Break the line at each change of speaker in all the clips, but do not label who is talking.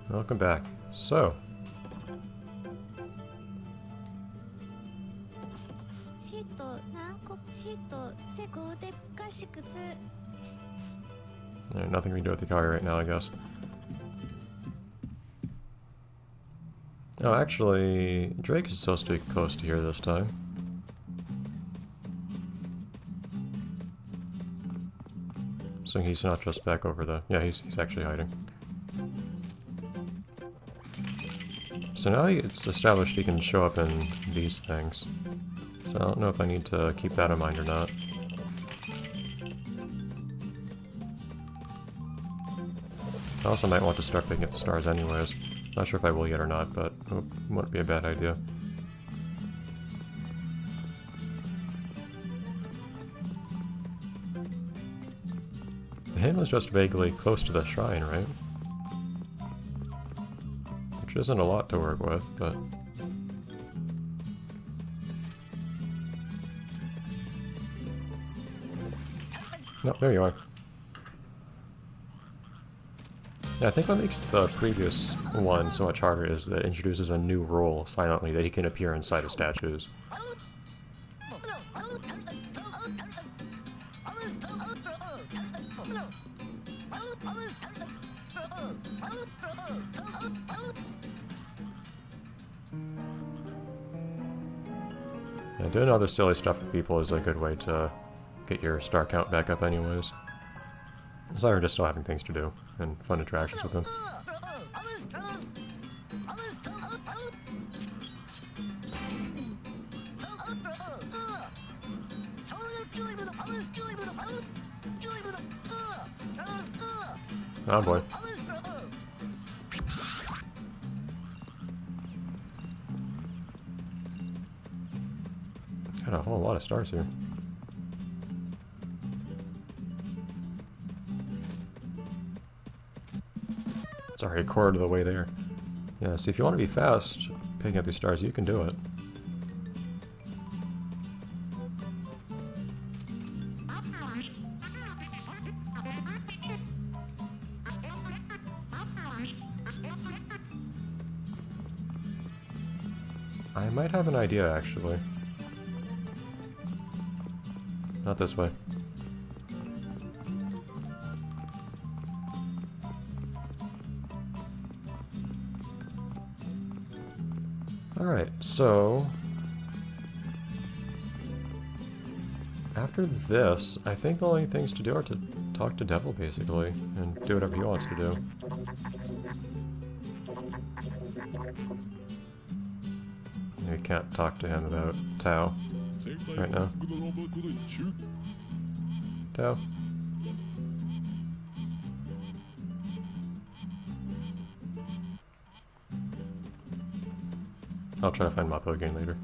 Welcome back. So, nothing we can do with the car right now, I guess. Oh, actually, Drake is supposed to be close to here this time. So he's not just back over the... Yeah, he's actually hiding. So now it's established he can show up in these things. So I don't know if I need to keep that in mind or not. I also might want to start picking up the stars anyways. Not sure if I will yet or not, but it wouldn't be a bad idea. The hint was just vaguely close to the shrine, right? Which isn't a lot to work with, but... No, there you are. Yeah, I think what makes the previous one so much harder is that it introduces a new rule silently that he can appear inside of statues. Yeah, doing all this silly stuff with people is a good way to get your star count back up anyways. As long as you're just still having things to do and fun interactions with them. Oh boy. Got a whole lot of stars here. It's already a quarter of the way there. Yeah, see, if you want to be fast picking up these stars, you can do it. I might have an idea, actually. Not this way. Alright, so... after this, I think the only things to do are to talk to Devil, basically, and do whatever he wants to do. We can't talk to him about Tao right now. Tao? I'll try to find Mappo again later.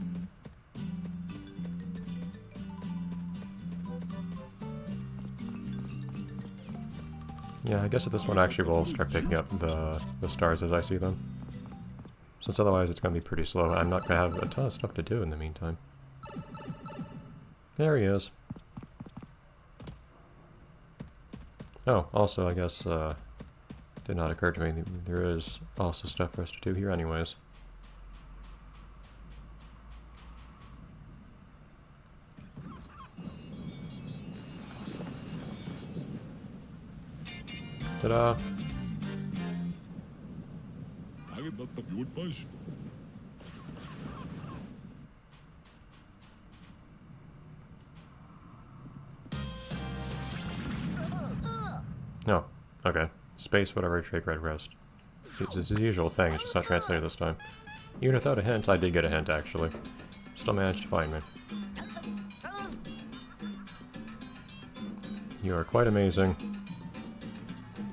Yeah, I guess at this one actually we'll start picking up the stars as I see them. Since otherwise it's going to be pretty slow. I'm not going to have a ton of stuff to do in the meantime. There he is. Oh, also I guess did not occur to me there is also stuff for us to do here anyways. Ta-da! No. Oh, okay. Space, whatever, Drake Red Rest. It's the usual thing, it's just not translated this time. Even without a hint, I did get a hint, actually. Still managed to find me. You are quite amazing.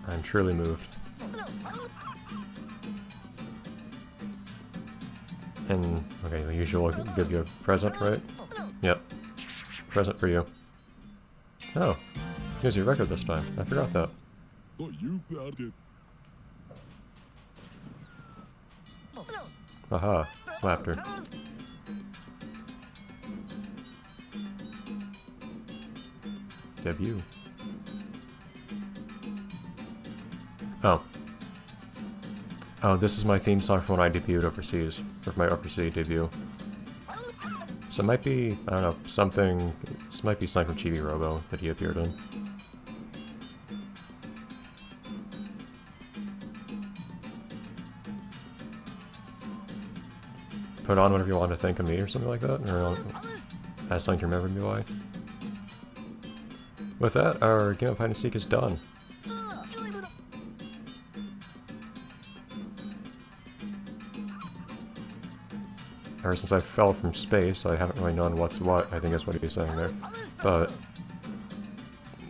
I'm truly moved. And, okay, the usual give you a present, right? Yep. Present for you. Oh. Here's your record this time. I forgot that. Aha. Laughter. Debut. Oh. Oh, this is my theme song from when I debuted overseas, or my overseas debut. So it might be, I don't know, something, this might be something from Chibi Robo that he appeared in. Put on whatever you want to think of me or something like that, or ask something to remember me by. With that, our game of hide and seek is done. Ever since I fell from space, I haven't really known what's what, I think is what he's saying there. But,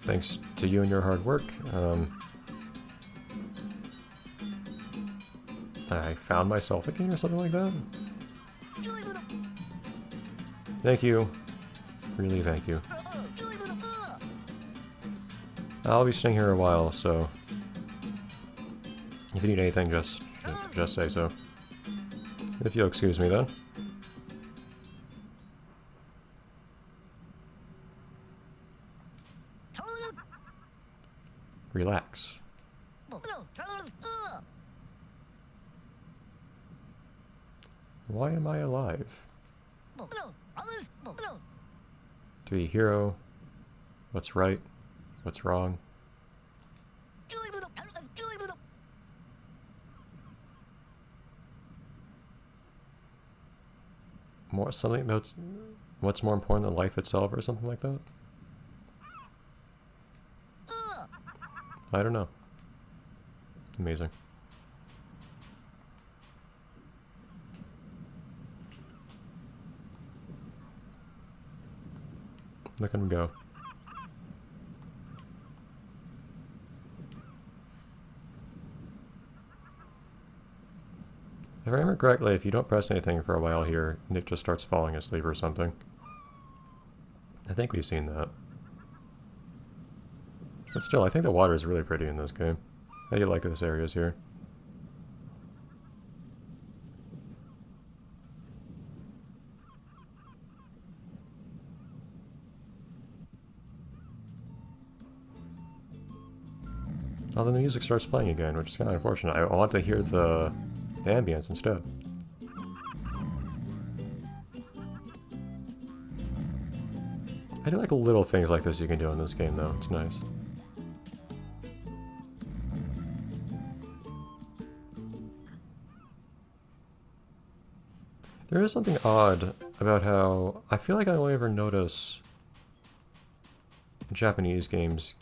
thanks to you and your hard work, I found myself again or something like that. Thank you. Really thank you. I'll be staying here a while, so if you need anything, just say so. If you'll excuse me then. Relax. Why am I alive? To be a hero. What's right? What's wrong? More something about what's more important than life itself or something like that? I don't know. Amazing. Look at him go. If I remember correctly, if you don't press anything for a while here, Nick just starts falling asleep or something. I think we've seen that. But still, I think the water is really pretty in this game. I do like this areas here. Oh, then the music starts playing again, which is kind of unfortunate. I want to hear the ambience instead. I do like little things like this you can do in this game, though. It's nice. There is something odd about how I feel like I only ever notice Japanese games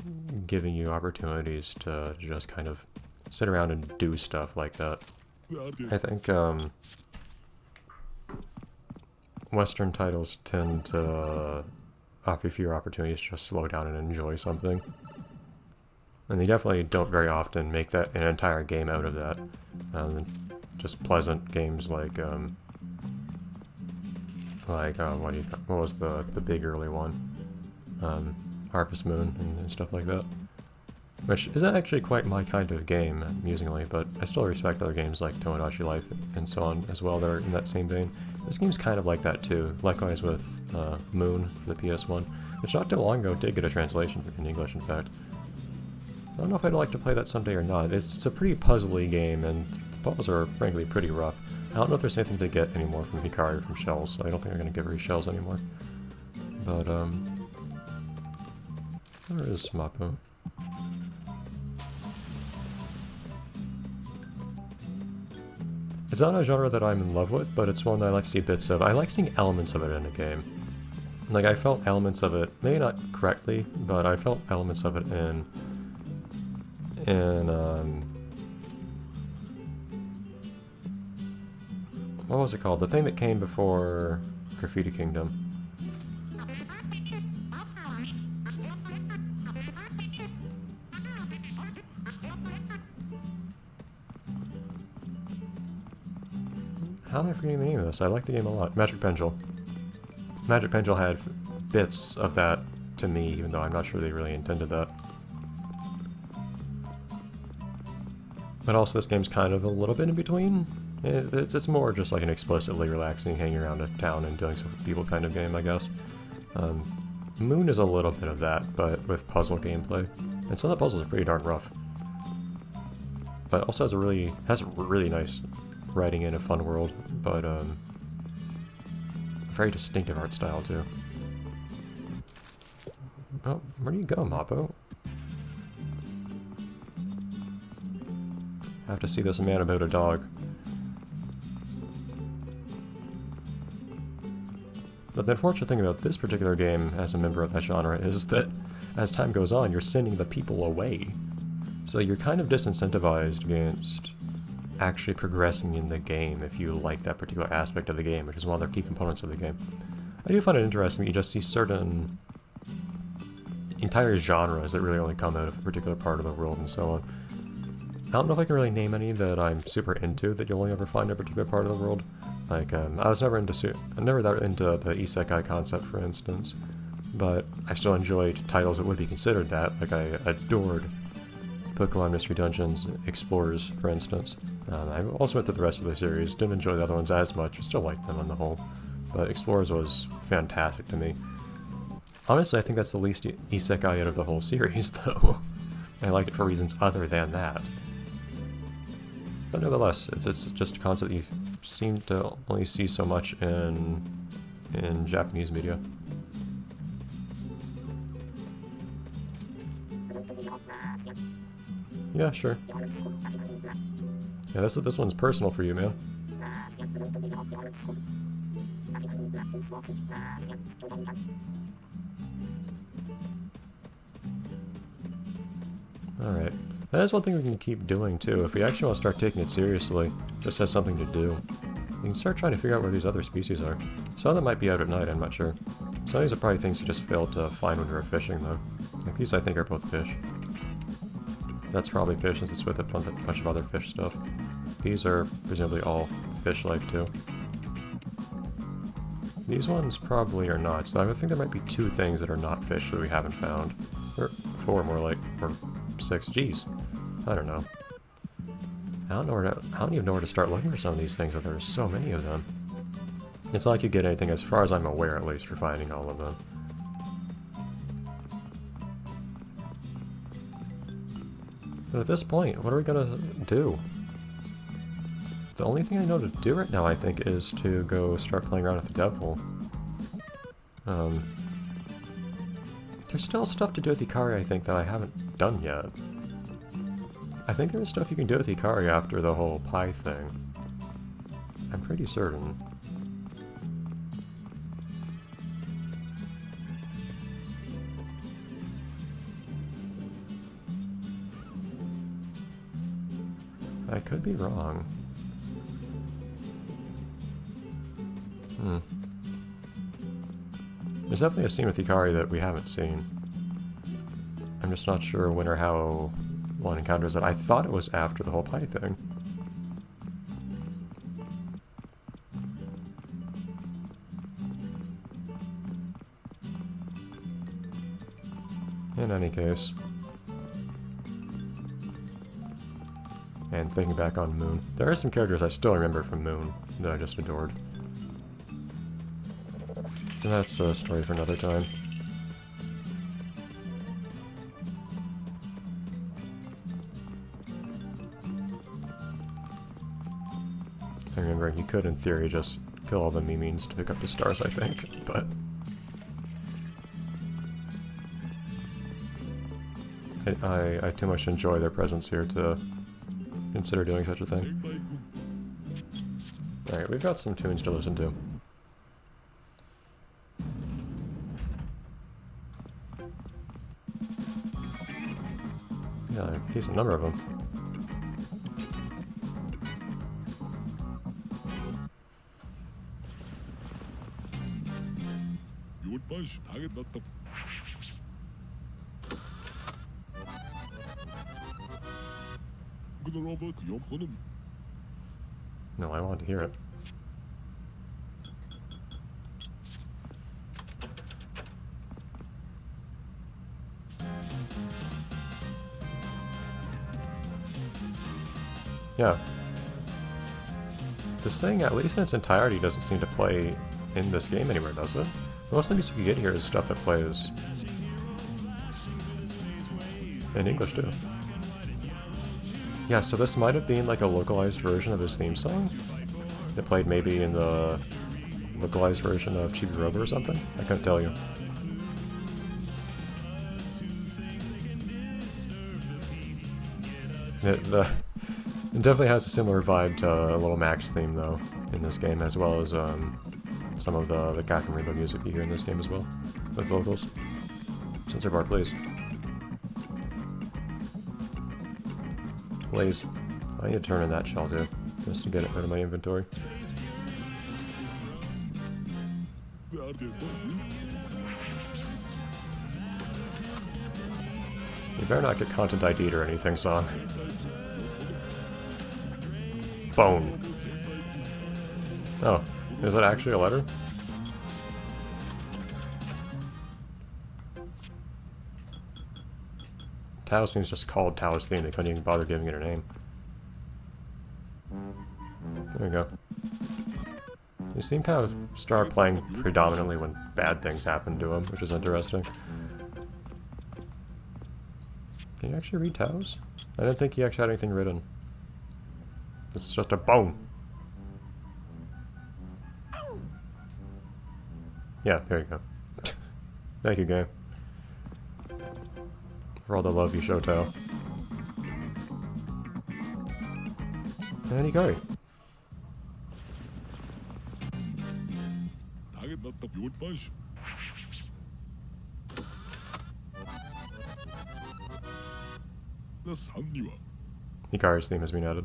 giving you opportunities to just kind of sit around and do stuff like that. I think Western titles tend to offer fewer opportunities to just slow down and enjoy something. And they definitely don't very often make that an entire game out of that. Just pleasant games like what was the big early one? Harvest Moon and stuff like that. Which isn't actually quite my kind of game, amusingly, but I still respect other games like Tomodachi Life and so on as well that are in that same vein. This game's kind of like that too, likewise with Moon for the PS1, which not too long ago did get a translation in English, in fact. I don't know if I'd like to play that someday or not. It's a pretty puzzly game, and the puzzles are frankly pretty rough. I don't know if there's anything to get anymore from Hikari or from Shells, so I don't think I'm going to give her Shells anymore. But, where is Mappo? It's not a genre that I'm in love with, but it's one that I like to see bits of. I like seeing elements of it in a game. Like, I felt elements of it, maybe not correctly, but I felt elements of it in what was it called? The thing that came before Graffiti Kingdom. How am I forgetting the name of this? I like the game a lot. Magic Pendule. Magic Pendule had bits of that to me, even though I'm not sure they really intended that. But also this game's kind of a little bit in between. It's more just like an explicitly relaxing, hanging around a town and doing stuff with people kind of game, I guess. Moon is a little bit of that, but with puzzle gameplay. And some of the puzzles are pretty darn rough. but also has really nice writing in a fun world, but a very distinctive art style too. Oh, where do you go, Mappo? I have to see this man about a dog. But the unfortunate thing about this particular game, as a member of that genre, is that as time goes on, you're sending the people away. So you're kind of disincentivized against actually progressing in the game if you like that particular aspect of the game, which is one of the key components of the game. I do find it interesting that you just see certain entire genres that really only come out of a particular part of the world and so on. I don't know if I can really name any that I'm super into that you'll only ever find in a particular part of the world. Like, I was never that into the isekai concept, for instance, but I still enjoyed titles that would be considered that. Like, I adored Pokemon Mystery Dungeons Explorers, for instance. I also went through the rest of the series, didn't enjoy the other ones as much, still liked them on the whole, but Explorers was fantastic to me. Honestly, I think that's the least isekai out of the whole series, though. I like it for reasons other than that. But nevertheless, it's just a concept that you seem to only see so much in Japanese media. Yeah, sure. Yeah, this one's personal for you, man. Alright. That is one thing we can keep doing, too. If we actually want to start taking it seriously, just as something to do, we can start trying to figure out where these other species are. Some of them might be out at night, I'm not sure. Some of these are probably things you just failed to find when you were fishing, though. Like, these I think are both fish. That's probably fish, since it's with a bunch of other fish stuff. These are presumably all fish-like, too. These ones probably are not, so I think there might be 2 things that are not fish that we haven't found. Or 4 more like, or 6, jeez. I don't know. I don't even know where to start looking for some of these things, but there are so many of them. It's not like you get anything, as far as I'm aware at least, for finding all of them. But at this point, what are we gonna do? The only thing I know to do right now, I think, is to go start playing around with the devil. There's still stuff to do with Ikari, I think, that I haven't done yet. I think there's stuff you can do with Ikari after the whole pie thing. I'm pretty certain. I could be wrong. There's definitely a scene with Ikari that we haven't seen. I'm just not sure when or how one encounters it. I thought it was after the whole pie thing. In any case. And thinking back on Moon, there are some characters I still remember from Moon that I just adored. And that's a story for another time. I remember you could, in theory, just kill all the Mimines to pick up the stars, I think, but... I too much enjoy their presence here to consider doing such a thing. Alright, we've got some tunes to listen to. Yeah, a decent number of them. No, I want to hear it. Yeah. This thing, at least in its entirety, doesn't seem to play in this game anywhere, does it? Most things you can get here is stuff that plays in English, too. Yeah, so this might have been like a localized version of his theme song that played maybe in the localized version of Chibi Robo or something? I couldn't tell you. It definitely has a similar vibe to Little Mac's theme, though, in this game, as well as some of the Captain Rainbow music you hear in this game as well, with vocals. Censor bar, please. Please. I need to turn in that shell, too, just to get it rid of my inventory. You better not get content ID'd or anything, song. Bone. Oh, is that actually a letter? Tao's theme's just called Tao's theme, they couldn't even bother giving it a name. There we go. His theme kind of started playing predominantly when bad things happened to him, which is interesting. Can you actually read Tao's? I didn't think he actually had anything written. This is just a bone. Yeah, there you go. Thank you, game. For all the love you show Tao. And Ikari. Ikari's theme has been added.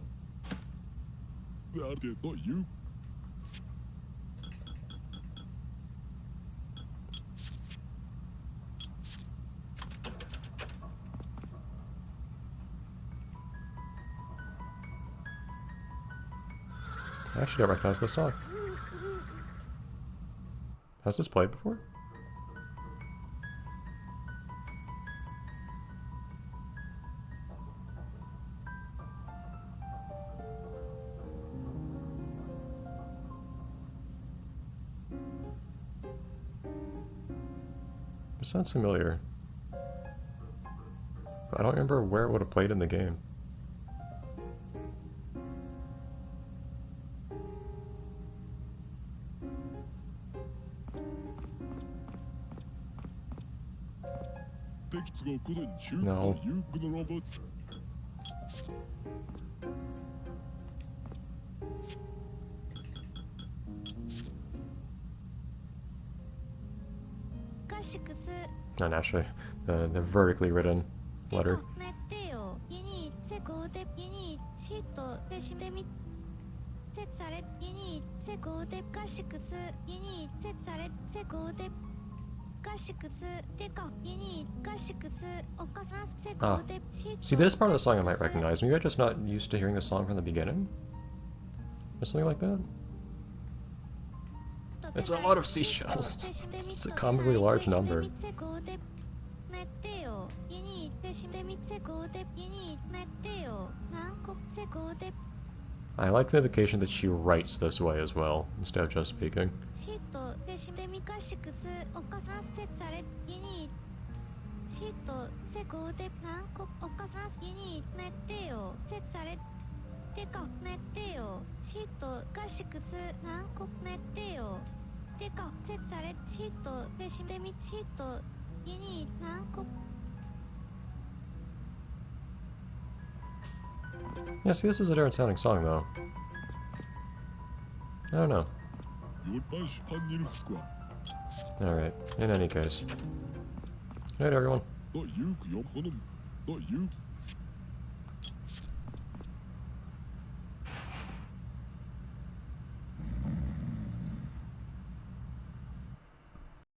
I actually don't recognize this song. Has this played before? It sounds familiar. But I don't remember where it would have played in the game. No. Not actually. The vertically written letter. Ah. See, this part of the song I might recognize. Maybe I'm just not used to hearing the song from the beginning? Or something like that? It's a lot of seashells. It's a comically large number. I like the indication that she writes this way as well, instead of just speaking. Yeah, see, this is a different sounding song, though. I don't know. Alright, in any case. Good night, everyone.